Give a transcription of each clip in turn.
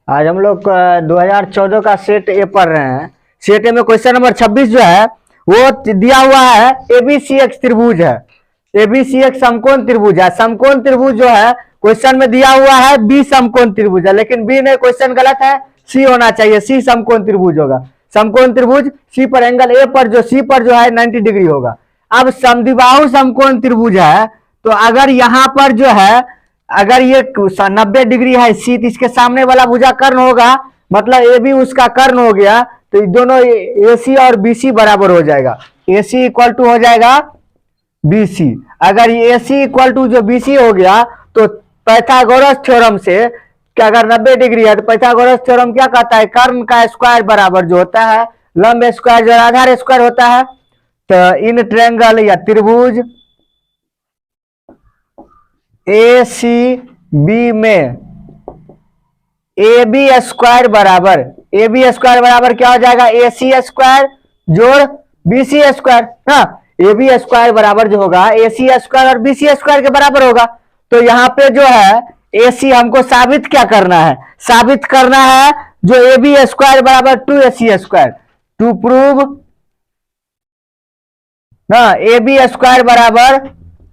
आज हम लोग 2014 का सेट ए पढ़ रहे हैं। सेट ए में क्वेश्चन नंबर 26 जो है वो दिया हुआ है एबीसी एक्स त्रिभुज है। एबीसी एक समकोण त्रिभुज है। समकोण त्रिभुज जो है क्वेश्चन में दिया हुआ है बी समकोण त्रिभुज है, लेकिन बी नहीं, क्वेश्चन गलत है, सी होना चाहिए। सी समकोण त्रिभुज होगा। समकोण त्रिभुज सी पर एंगल ए पर जो सी पर जो है 90 डिग्री होगा। अब समद्विबाहु समकोण त्रिभुज है, तो अगर यहाँ पर जो है अगर ये 90 डिग्री है सी, तो इसके सामने वाला भुजा कर्ण होगा, मतलब ए भी उसका कर्ण हो गया, तो दोनों ए सी और बी सी बराबर हो जाएगा। ए सी इक्वल टू हो जाएगा बी सी। अगर ए सी इक्वल टू जो बी सी हो गया तो पाइथागोरस थ्योरम से कि अगर 90 डिग्री है तो पाइथागोरस थ्योरम क्या कहता है, कर्ण का स्क्वायर बराबर जो होता है लंब स्क्वायर जो आधार स्क्वायर होता है। तो इन ट्रायंगल या त्रिभुज ए सी बी में ए बी स्क्वायर बराबर क्या हो जाएगा, ए सी स्क्वायर जोड़ बी सी स्क्वायर। हाँ, ए बी स्क्वायर बराबर जो होगा ए सी स्क्वायर और बी सी स्क्वायर के बराबर होगा। तो यहाँ पे जो है ए सी हमको साबित क्या करना है, साबित करना है जो ए बी स्क्वायर बराबर 2ac स्क्वायर, टू प्रूव ना ए बी स्क्वायर बराबर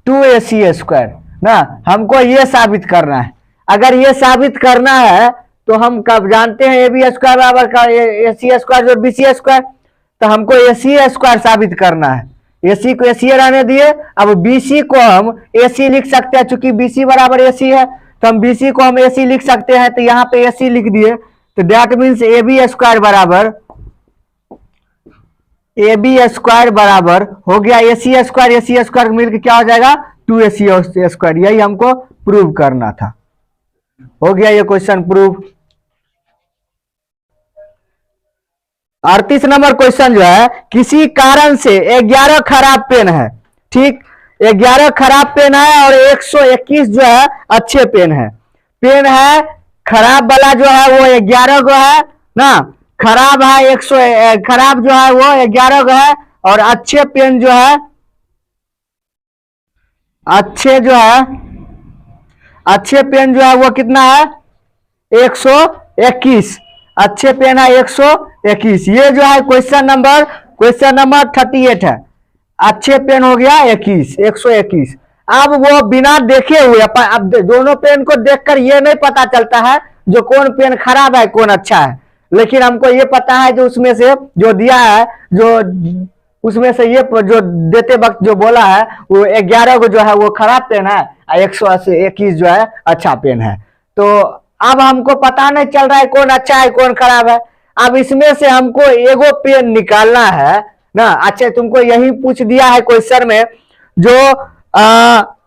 2ac स्क्वायर ना, हमको ये साबित करना है। अगर ये साबित करना है तो हम कब जानते हैं ए बी स्क्वायर बराबर का ए सी स्क्वायर जो बी सी स्क्वायर, तो हमको ए सी स्क्वायर साबित करना है। ए सी को ए सी रहने दिए। अब बी सी को हम ए सी लिख सकते हैं, चूंकि बी सी बराबर ए सी है तो हम बी सी को हम ए सी लिख सकते हैं। तो यहाँ पे ए सी लिख दिए, तो that means A B square बराबर हो गया ए सी स्क्वायर मिलकर क्या हो जाएगा 2ac स्क्वायर। यही हमको प्रूव करना था। हो गया ये क्वेश्चन प्रूव। 38 नंबर क्वेश्चन जो है, किसी कारण से 11 खराब पेन है, ठीक, 11 खराब पेन है और 121 जो है अच्छे पेन है। पेन है खराब वाला जो है वो 11 गो है ना, खराब है 100, खराब जो है वो 11 गो है, और अच्छे पेन जो है अच्छे पेन जो है वो कितना है 121। अच्छे पेन है 121। ये जो है क्वेश्चन नंबर 38 है। अच्छे पेन हो गया 121। अब वो बिना देखे हुए अब दोनों पेन को देखकर ये नहीं पता चलता है जो कौन पेन खराब है कौन अच्छा है, लेकिन हमको ये पता है जो उसमें से जो दिया है, जो उसमें से ये जो देते वक्त जो बोला है वो 11 को जो है वो खराब पेन है और 121 जो है अच्छा पेन है। तो अब हमको पता नहीं चल रहा है कौन अच्छा है कौन खराब है। अब इसमें से हमको एगो पेन निकालना है ना। अच्छा, तुमको यही पूछ दिया है क्वेश्चन में जो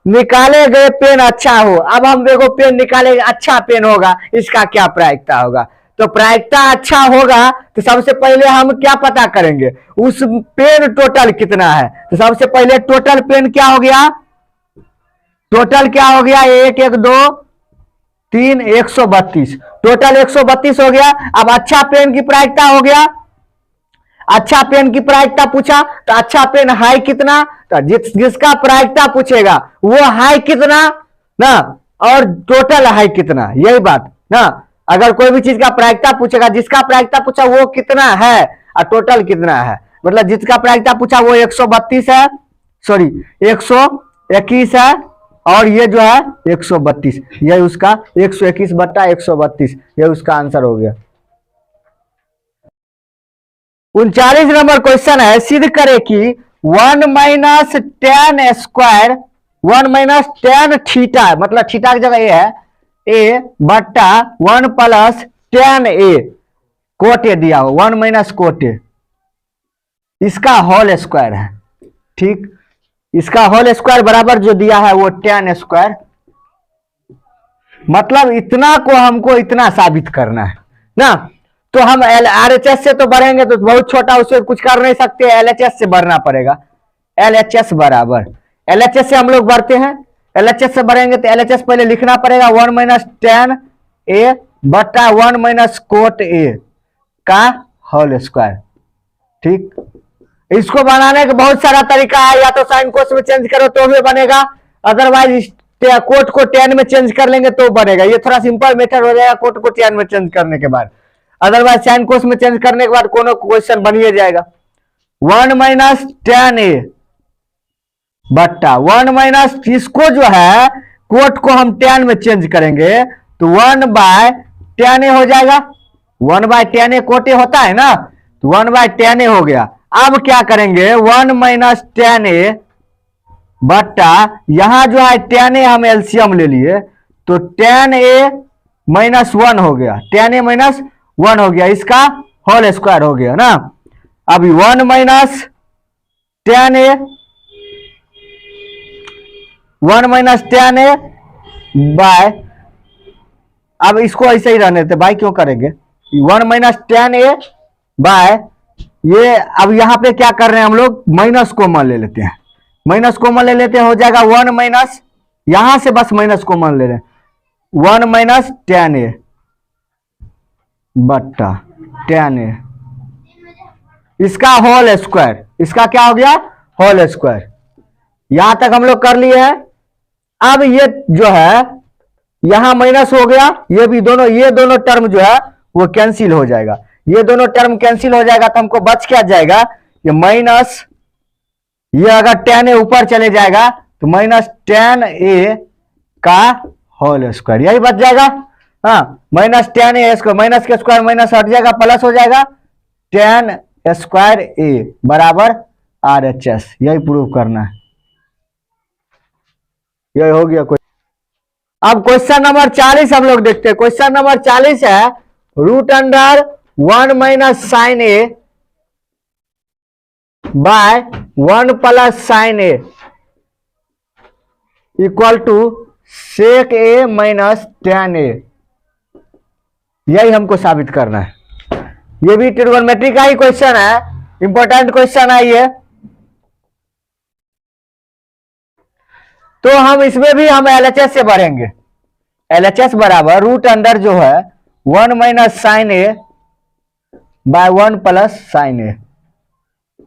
निकाले गए पेन अच्छा हो। अब हम एगो पेन निकाले, अच्छा पेन होगा, इसका क्या प्रायिकता होगा। तो प्रायिकता अच्छा होगा तो सबसे पहले हम क्या पता करेंगे, उस पेन टोटल कितना है। तो सबसे पहले टोटल पेन क्या हो गया, टोटल क्या हो गया 1 1 2 3 132, टोटल 132 हो गया। अब अच्छा पेन की प्रायिकता हो गया, अच्छा पेन की प्रायिकता पूछा तो अच्छा पेन हाई कितना, तो जिसका प्रायिकता पूछेगा वो हाई कितना ना, और टोटल हाई कितना, यही बात ना। अगर कोई भी चीज का प्रायिकता पूछेगा, जिसका प्रायिकता पूछा वो कितना है और टोटल कितना है, मतलब जिसका प्रायिकता पूछा वो 132 है, सॉरी 121 है, और ये जो है 132, यही उसका 121 बट्टा 132, यही उसका आंसर हो गया। 39 नंबर क्वेश्चन है, सिद्ध करे कि 1 minus ten square 1 minus tan theta, मतलब थीटा की जगह ये है ए बट्टा 1 plus ten A cot A दिया हो, 1 माइनस कोट ए, इसका होल स्क्वायर है, ठीक। इसका होल स्क्वायर बराबर जो दिया है वो टेन स्क्वायर, मतलब इतना को हमको इतना साबित करना है ना। तो हम RHS से तो बढ़ेंगे तो बहुत छोटा, उससे कुछ कर नहीं सकते, LHS से बढ़ना पड़ेगा। LHS बराबर, LHS से हम लोग बढ़ते हैं, LHS से बढ़ेंगे तो LHS पहले लिखना पड़ेगा 1 माइनस टेन ए बट्टा 1 माइनस कोट ए का होल स्क्वायर, ठीक। इसको बनाने का बहुत सारा तरीका है, या तो साइन कोस में चेंज करो तो भी बनेगा, अदरवाइज कोट को tan में चेंज कर लेंगे तो बनेगा। ये थोड़ा सिंपल मेथड हो जाएगा कोट को tan में चेंज करने के बाद। अदरवाइज साइन कोस में चेंज करने के बाद कोनो क्वेश्चन बन ही जाएगा। 1 माइनस tan a बट्टा 1 माइनस, इसको जो है कोट को हम tan में चेंज करेंगे तो 1 बाय tan a हो जाएगा। 1 by tan a cot a होता है ना, तो 1 बाय tan a हो गया। अब क्या करेंगे 1 माइनस tan a बट्टा यहां जो है tan a हम एलसीएम ले लिए तो tan a माइनस 1 हो गया, tan a माइनस 1 हो गया, इसका होल स्क्वायर हो गया ना। अभी 1 minus tan a 1 minus tan a by, अब इसको ऐसे ही रहने देते, बाय क्यों करेंगे। 1 माइनस tan a बाय ये, अब यहां पे क्या कर रहे हैं हम लोग माइनस कॉमन ले लेते हैं, माइनस कॉमन ले लेते हैं, हो जाएगा 1 माइनस, यहां से बस माइनस कॉमन ले रहे हैं 1 माइनस tan a बट्टा tan a, इसका होल स्क्वायर, इसका क्या हो गया होल स्क्वायर। यहां तक हम लोग कर लिए हैं। अब ये जो है यहां माइनस हो गया, ये भी दोनों, ये दोनों टर्म जो है वो कैंसिल हो जाएगा, ये दोनों टर्म कैंसिल हो जाएगा तो हमको बच क्या जाएगा, ये माइनस, ये अगर tan a ऊपर चले जाएगा तो माइनस tan a का होल स्क्वायर, यही बच जाएगा। हाँ, minus tan a square, minus के स्क्वायर माइनस हट जाएगा, प्लस हो जाएगा tan स्क्वायर a बराबर RHS, यही प्रूव करना है, यही हो गया। अब क्वेश्चन नंबर 40 हम लोग देखते हैं। क्वेश्चन नंबर 40 है root under 1 minus sine a by 1 plus sine a equal to sec a minus tan a, यही हमको साबित करना है। ये भी ट्रिगोनोमेट्री का ही क्वेश्चन है, इंपॉर्टेंट क्वेश्चन है ये। तो हम इसमें भी हम LHS से भरेंगे, LHS बराबर रूट अंडर जो है 1 minus sine a by 1 plus sine a,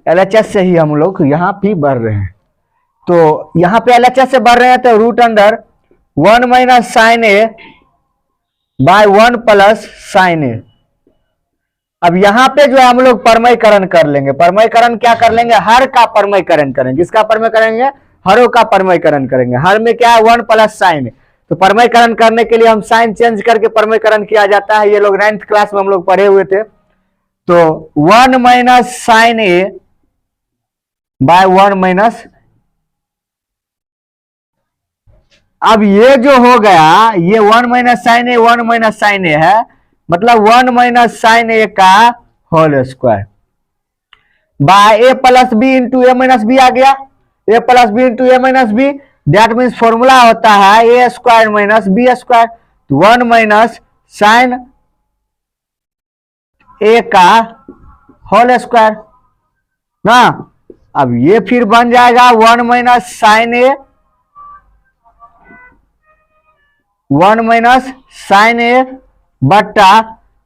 LHS से ही हम लोग यहां भी भर रहे हैं। तो यहां पे LHS से भर रहे हैं तो root under 1 minus sine a by 1 plus sine a। अब यहां पे जो है हम लोग परमयकरण कर लेंगे। परमयकरण क्या कर लेंगे, हर का परमयकरण करेंगे। किसका परमय करेंगे, हरों का परमयकरण करेंगे। हर में क्या है 1 प्लस साइन, तो परमयकरण करने के लिए हम साइन चेंज करके परमयकरण किया जाता है, ये लोग 9th क्लास में हम लोग पढ़े हुए थे। तो 1 minus sine a by 1 minus, अब ये जो हो गया ये 1 minus sine a 1 minus sine a है, मतलब 1 माइनस साइन a का whole square by a plus B into A minus B आ गया, a plus B into A minus B, that means formula होता है A square minus B square, 1 minus sine a का whole square ना। अब ये फिर बन जाएगा 1 minus sine a 1 minus sine a बट्टा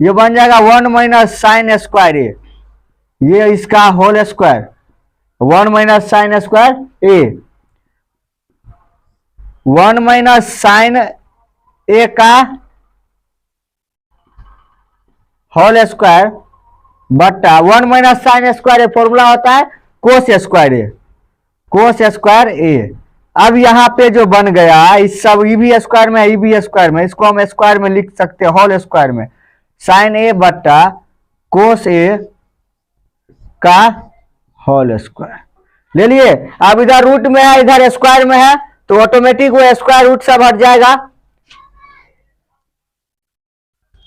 ये बन जाएगा 1 माइनस साइन स्क्वायर a, ये इसका whole square 1 minus sine square a, 1 minus sine a का होल स्क्वायर बट्टा 1 minus sine square a, formula होता है cos square a, cos square a। अब यहां पे जो बन गया इस सब ई बी स्क्वायर में, ई बी स्क्वायर में, इसको हम स्क्वायर में लिख सकते हैं होल स्क्वायर में, साइन a बट्टा कोस a का होल स्क्वायर ले लिए। अब इधर रूट में है इधर स्क्वायर में है तो ऑटोमेटिक वो स्क्वायर रूट सब हट जाएगा,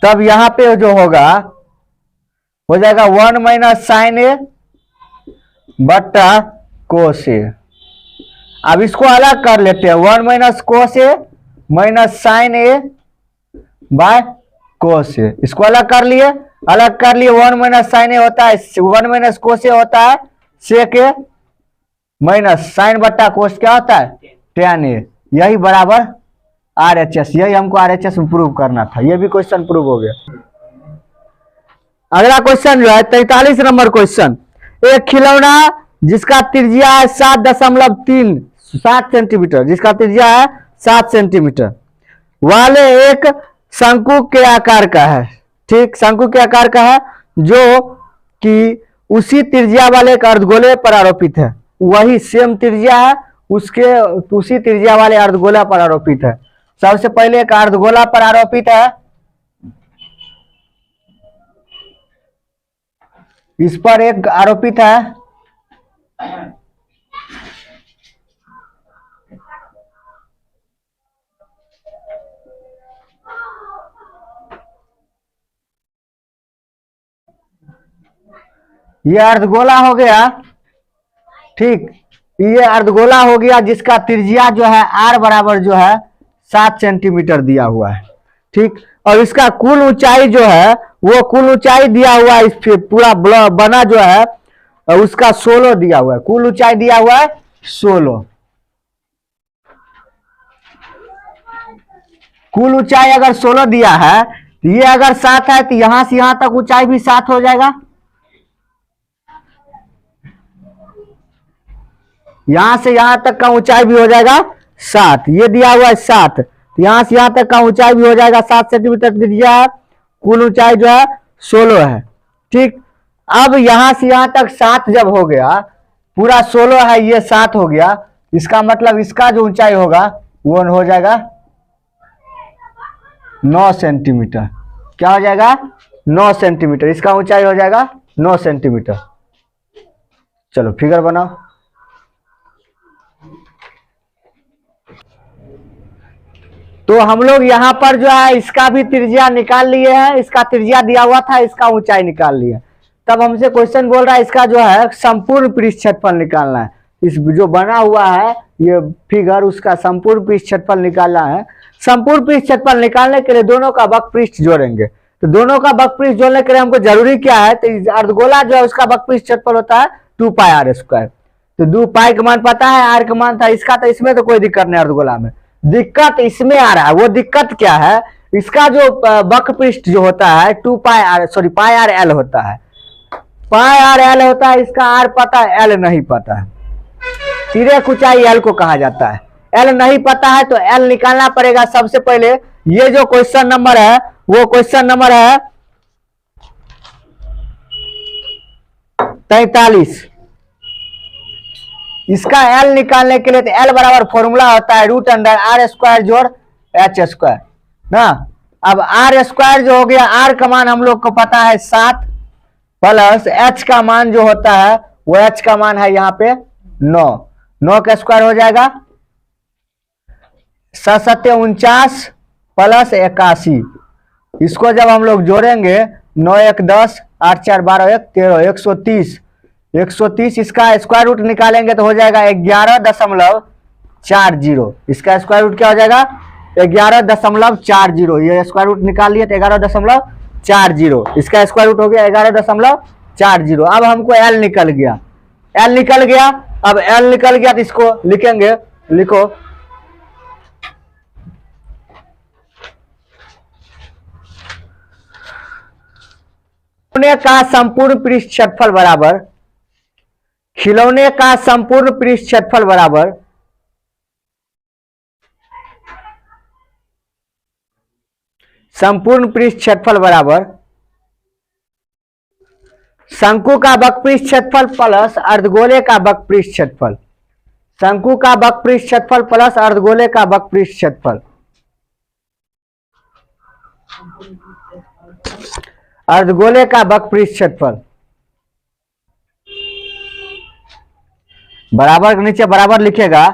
तब यहां पे जो होगा हो जाएगा 1 माइनस साइन a बट्टा कोस a। अब इसको अलग कर लेते हैं, 1 minus cos a minus sine a by cos a, इसको अलग कर लिए, अलग कर लिए। 1 माइनस साइन a होता है 1 माइनस कोस a होता है सेक a माइनस साइन बट्टा कोस क्या होता है tan a, यही बराबर RHS, यही हमको RHS में प्रूव करना था। यह भी क्वेश्चन प्रूव हो गया। अगला क्वेश्चन जो है 43 नंबर क्वेश्चन, एक खिलौना जिसका त्रिज्या है 7.3 60 सेंटीमीटर, जिसका त्रिज्या है 7 सेंटीमीटर वाले एक शंकु के आकार का है। ठीक, शंकु के आकार का है जो कि उसी त्रिज्या वाले एक अर्धगोले पर आरोपित है। वही सेम त्रिज्या है, उसके उसी त्रिज्या वाले अर्धगोला पर आरोपित है। सबसे पहले एक अर्धगोला पर आरोपित है, इस पर एक आरोपित है, ये अर्धगोला हो गया। ठीक, ये अर्धगोला हो गया जिसका त्रिज्या जो है r बराबर जो है 7 सेंटीमीटर दिया हुआ है। ठीक, और इसका कुल ऊंचाई जो है वो कुल ऊंचाई दिया हुआ है, इस पूरा बना जो है उसका 16 दिया हुआ है। कुल ऊंचाई दिया हुआ है 16। कुल ऊंचाई अगर 16 दिया है, ये अगर 7 है तो यहां से यहां तक ऊंचाई भी 7 हो जाएगा। यहां से यहां तक का ऊंचाई भी हो जाएगा 7। ये दिया हुआ है 7, तो यहां से यहां तक का ऊंचाई भी हो जाएगा 7 सेंटीमीटर त्रिज्या है। कुल ऊंचाई जो है 16 है। ठीक, अब यहां से यहां तक 7 जब हो गया, पूरा 16 है, ये 7 हो गया, इसका मतलब इसका जो ऊंचाई होगा वो हो जाएगा 9 सेंटीमीटर। क्या हो जाएगा? 9 सेंटीमीटर। इसका ऊंचाई हो जाएगा 9 सेंटीमीटर। चलो फिगर बनाओ। तो हम लोग यहाँ पर जो है इसका भी त्रिज्या निकाल लिए हैं, इसका त्रिज्या दिया हुआ था, इसका ऊंचाई निकाल लिए। तब हमसे क्वेश्चन बोल रहा है इसका जो है संपूर्ण पृष्ठ क्षेत्रफल निकालना है। इस जो बना हुआ है ये फिगर, उसका संपूर्ण पृष्ठ क्षेत्रफल निकालना है। संपूर्ण पृष्ठ क्षेत्रफल निकालने के लिए दोनों का वक्रपृष्ठ जोड़ेंगे। तो दोनों का वक्रपृष्ठ जोड़ने के लिए हमको जरूरी क्या है, तो अर्धगोला जो है उसका वक्रपृष्ठ क्षेत्रफल होता है 2πr²। तो 2π का मान पता है, r का मान था इसका, तो इसमें तो कोई दिक्कत नहीं। अर्धगोला में दिक्कत इसमें आ रहा है। वो दिक्कत क्या है, इसका जो वक्रपृष्ठ जो होता है πrl होता है। πrl होता है, इसका r पता है, l नहीं पता है। तिर्यक ऊंचाई l को कहा जाता है। l नहीं पता है तो l निकालना पड़ेगा। सबसे पहले ये जो क्वेश्चन नंबर है वो क्वेश्चन नंबर है 43। इसका L निकालने के लिए तो L बराबर फॉर्मूला होता है √r² जोड़ h² ना। अब r² जो हो गया, r का मान हम लोग को पता है 7, प्लस h का मान जो होता है वो h का मान है यहाँ पे 9। 9 का स्क्वायर हो जाएगा 7 49 प्लस 81। इसको जब हम लोग जोड़ेंगे 9 1 10, 8 4 12 1 13, 130। 130 इसका स्क्वायर रूट निकालेंगे तो हो जाएगा 11.40। इसका स्क्वायर रूट क्या हो जाएगा 11.40। ये स्क्वायर रूट निकाल लिए तो 11.40। इसका स्क्वायर रूट हो गया 11.40। अब हमको L निकल गया। L निकल गया, अब L निकल गया तो इसको लिखेंगे, लिखो खिलौने का संपूर्ण पृष्ठ क्षेत्रफल बराबर, खिलौने का संपूर्ण पृष्ठ क्षेत्रफल बराबर संपूर्ण पृष्ठ क्षेत्रफल बराबर शंकु का वक्रपृष्ठ क्षेत्रफल प्लस अर्धगोले का वक्रपृष्ठ क्षेत्रफल। शंकु का वक्रपृष्ठ क्षेत्रफल प्लस अर्धगोले का वक्रपृष्ठ क्षेत्रफल। अर्धगोले का वक्रपृष्ठ क्षेत्रफल बराबर के नीचे बराबर लिखेगा।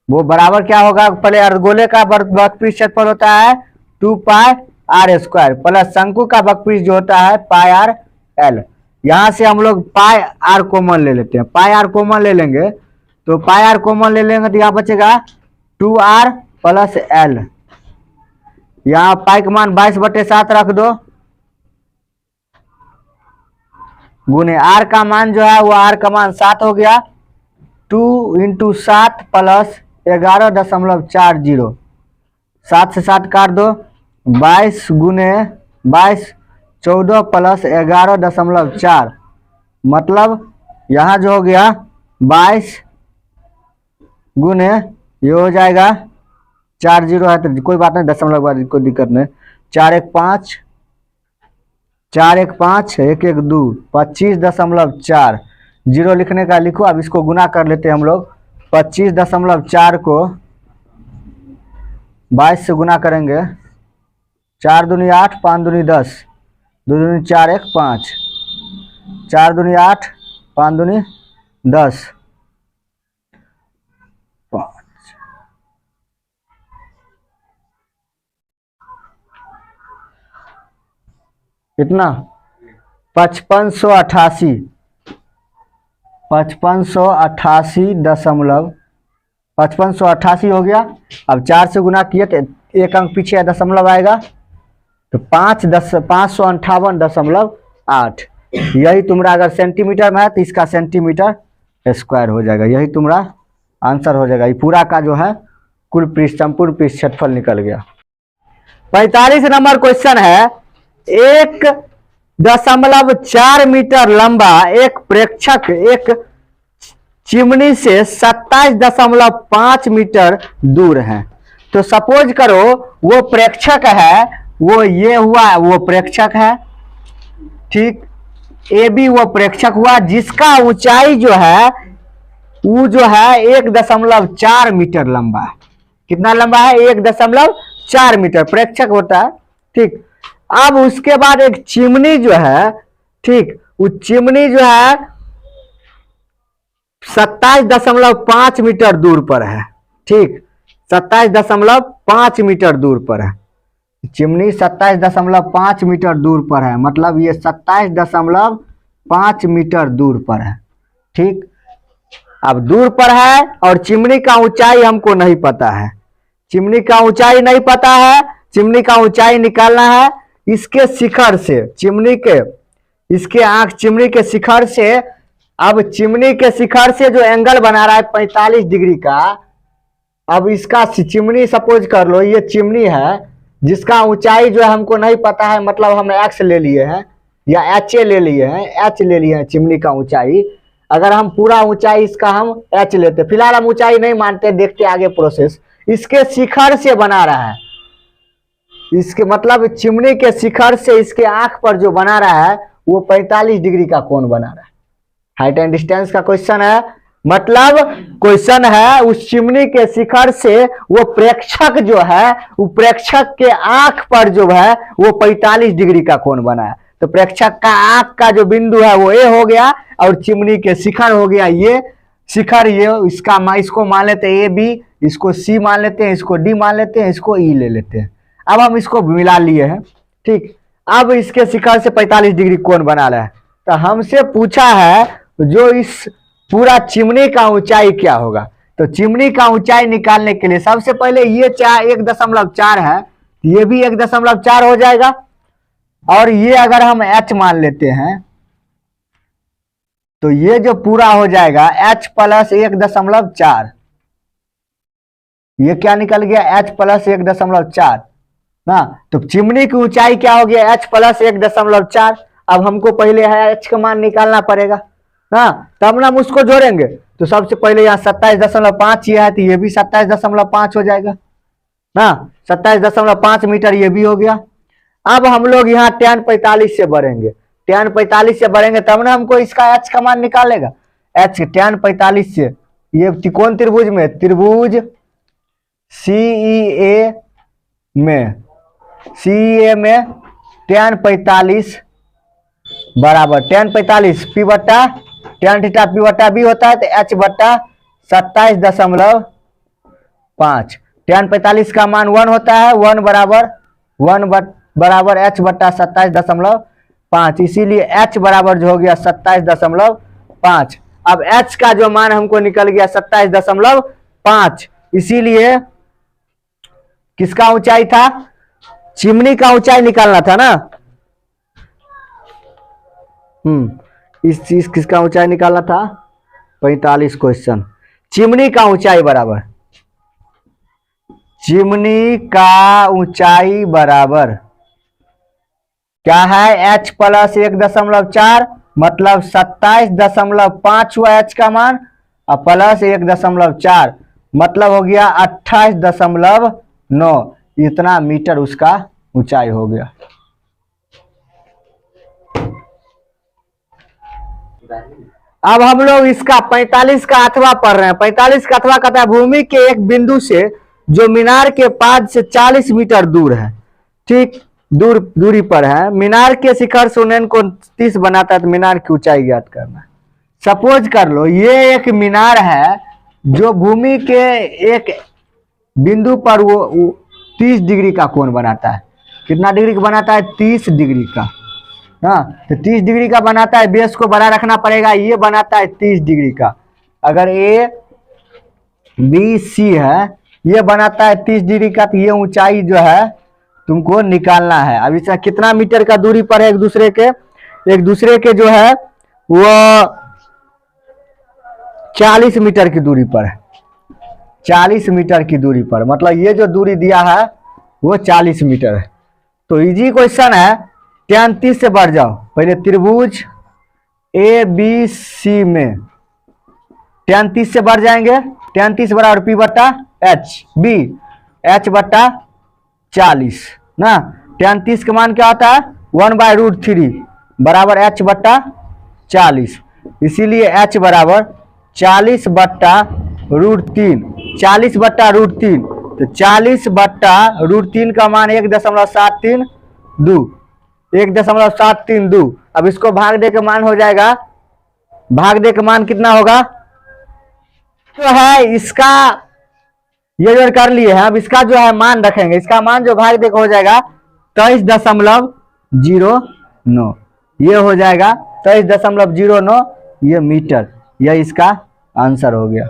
वो बराबर क्या होगा, पहले अर्धगोले का वक्रपृष्ठ क्षेत्रफल होता है 2πr² प्लस शंकु का वक्रपृष्ठ जो होता है πrl। यहां से हम लोग πr कॉमन ले लेते हैं। πr कॉमन ले लेंगे तो πr कॉमन ले लेंगे तो यहाँ बचेगा 2r प्लस l। यहाँ पाई का मान 22/7 रख दो, गुने r का मान जो है वो r का मान 7 हो गया। 2 × 7 प्लस 11.40। 7 से 7 काट दो, 22 गुने 22 14 प्लस 11.4। मतलब यहाँ जो हो गया 22 गुने ये हो जाएगा 4 जीरो है तो कोई बात नहीं, दशमलव के बाद कोई दिक्कत नहीं। 4 1 5, 4 1 5, 1 1 2, 25.4। जीरो लिखने का लिखो। अब इसको गुना कर लेते हैं हम लोग। 25.4 को 22 से गुना करेंगे। 4 दूनी 8, 5 दूनी 10, 2 दूनी 4 1 5, 4 दूनी 8, 5 दूनी 10, 5 कितना 5588, 5588 हो गया। अब 4 से गुना किए तो एक अंक पीछे दशमलव आएगा, तो 558.8। यही तुम्हारा अगर सेंटीमीटर में है तो इसका सेंटीमीटर स्क्वायर हो जाएगा। यही तुम्हारा आंसर हो जाएगा। ये पूरा का जो है कुल पृष्ठ, संपूर्ण पृष्ठ क्षेत्रफल निकल गया। 45 नंबर क्वेश्चन है, 1.4 मीटर लंबा एक प्रेक्षक एक चिमनी से 27.5 मीटर दूर है। तो सपोज करो वो प्रेक्षक है, वो ये हुआ वो प्रेक्षक है, ठीक। ए बी वो प्रेक्षक हुआ जिसका ऊंचाई जो है वो जो है 1.4 मीटर लंबा है। कितना लंबा है? 1.4 मीटर प्रेक्षक होता है, ठीक। अब उसके बाद एक चिमनी जो है, ठीक, वो चिमनी जो है 27.5 मीटर दूर पर है, ठीक। 27.5 मीटर दूर पर है चिमनी, 27.5 मीटर दूर पर है, मतलब ये 27.5 मीटर दूर पर है, ठीक। अब दूर पर है और चिमनी का ऊंचाई हमको नहीं पता है। चिमनी का ऊंचाई नहीं पता है, चिमनी का ऊंचाई निकालना है इसके शिखर से, चिमनी के इसके आंख चिमनी के शिखर से। अब चिमनी के शिखर से जो एंगल बना रहा है 45 डिग्री का, अब इसका चिमनी सपोज कर लो ये चिमनी है जिसका ऊंचाई जो है हमको नहीं पता है, मतलब हमने एक्स ले लिए हैं या एच ले लिए हैं, एच ले लिए हैं चिमनी का ऊंचाई। अगर हम पूरा ऊंचाई इसका हम एच लेते, फिलहाल हम ऊंचाई नहीं मानते, देखते आगे प्रोसेस। इसके शिखर से बना रहा है, इसके मतलब चिमनी के शिखर से इसके आंख पर जो बना रहा है वो 45 डिग्री का कोण बना रहा है। हाइट एंड डिस्टेंस का क्वेश्चन है, मतलब क्वेश्चन है उस चिमनी के शिखर से वो प्रेक्षक जो है, वो प्रेक्षक के आंख पर जो है वो 45 डिग्री का कोण बना है। तो प्रेक्षक का आंख का जो बिंदु है वो ए हो गया और चिमनी के शिखर हो गया ये शिखर, ये इसका इसको मान लेते हैं ए बी, इसको सी मान लेते हैं, इसको डी मान लेते हैं, इसको ई ले लेते हैं। अब हम इसको मिला लिए हैं, ठीक। अब इसके शिखर से 45 डिग्री कोण बना रहा है। तो हमसे पूछा है जो इस पूरा चिमनी का ऊंचाई क्या होगा। तो चिमनी का ऊंचाई निकालने के लिए सबसे पहले ये 1.4 है, ये भी 1.4 हो जाएगा। और ये अगर हम h मान लेते हैं तो ये जो पूरा हो जाएगा h प्लस 1.4, ये क्या निकल गया h प्लस 1.4 ना। तो चिमनी की ऊंचाई क्या हो गया h प्लस 1.4। अब हमको पहले है h का मान निकालना पड़ेगा ना, तब ना हम उसको जोड़ेंगे। तो सबसे पहले यहाँ 27.5 ये है तो ये भी 27.5 हो जाएगा ना, 27.5 मीटर ये भी हो गया। अब हम लोग यहाँ tan 45 से बढ़ेंगे, tan 45 से बढ़ेंगे तब ना हमको इसका h का मान निकालेगा। h tan 45 से ये कौन त्रिभुज में, त्रिभुज CEA में, CEA में tan 45 बराबर tan 45 p बट्टा tan थीटा p बट्टा b होता है तो h बट्टा 27.5। tan 45 का मान 1 होता है, 1 बराबर h बट्टा 27.5, इसीलिए h बराबर जो हो गया 27.5। अब h का जो मान हमको निकल गया 27.5, इसीलिए किसका ऊंचाई था, चिमनी का ऊंचाई निकालना था ना। इस चीज किसका ऊंचाई निकालना था, 45 क्वेश्चन। चिमनी का ऊंचाई बराबर, चिमनी का ऊंचाई बराबर क्या है, h प्लस 1.4 मतलब 27.5 हुआ h का मान, और प्लस 1.4 मतलब हो गया 28.5 9, इतना मीटर उसका ऊंचाई हो गया। अब हम लोग इसका 45 का अथवा पढ़ रहे हैं। 45 का अथवा कहता है भूमि के एक बिंदु से जो मीनार के पाद से 40 मीटर दूर है, ठीक दूरी पर है, मीनार के शिखर से उन्नयन को 30 बनाता है, तो मीनार की ऊंचाई ज्ञात करना है। सपोज कर लो ये एक मीनार है जो भूमि के एक बिंदु पर वो 30 डिग्री का कोण बनाता है। कितना डिग्री का बनाता है? 30 डिग्री का। हाँ, तो 30 डिग्री का बनाता है, बेस को बड़ा रखना पड़ेगा। ये बनाता है 30 डिग्री का। अगर ए बी सी है, ये बनाता है 30 डिग्री का, तो ये ऊंचाई जो है तुमको निकालना है। अब इसका कितना मीटर का दूरी पर है एक दूसरे के जो है वो 40 मीटर की दूरी पर है। 40 मीटर की दूरी पर, मतलब ये जो दूरी दिया है वो 40 मीटर है। तो इजी क्वेश्चन है। tan 30 से बढ़ जाओ। पहले त्रिभुज ए बी सी में tan 30 से बढ़ जाएंगे। tan 30 बराबर P बट्टा एच, बी एच बट्टा 40 ना। tan 30 का मान क्या होता है? 1/√3 बराबर एच बट्टा 40। इसीलिए एच बराबर 40 बट्टा √3, 40 बट्टा √3। तो 40 बट्टा √3 का मान 1.732, 1.732। अब इसको भाग दे के मान हो जाएगा, भाग दे के मान कितना होगा? तो है इसका ये जो कर लिए हैं, अब इसका जो है मान रखेंगे। इसका मान जो भाग दे के हो जाएगा 23.09, ये हो जाएगा 23.09 ये मीटर। यह इसका आंसर हो गया।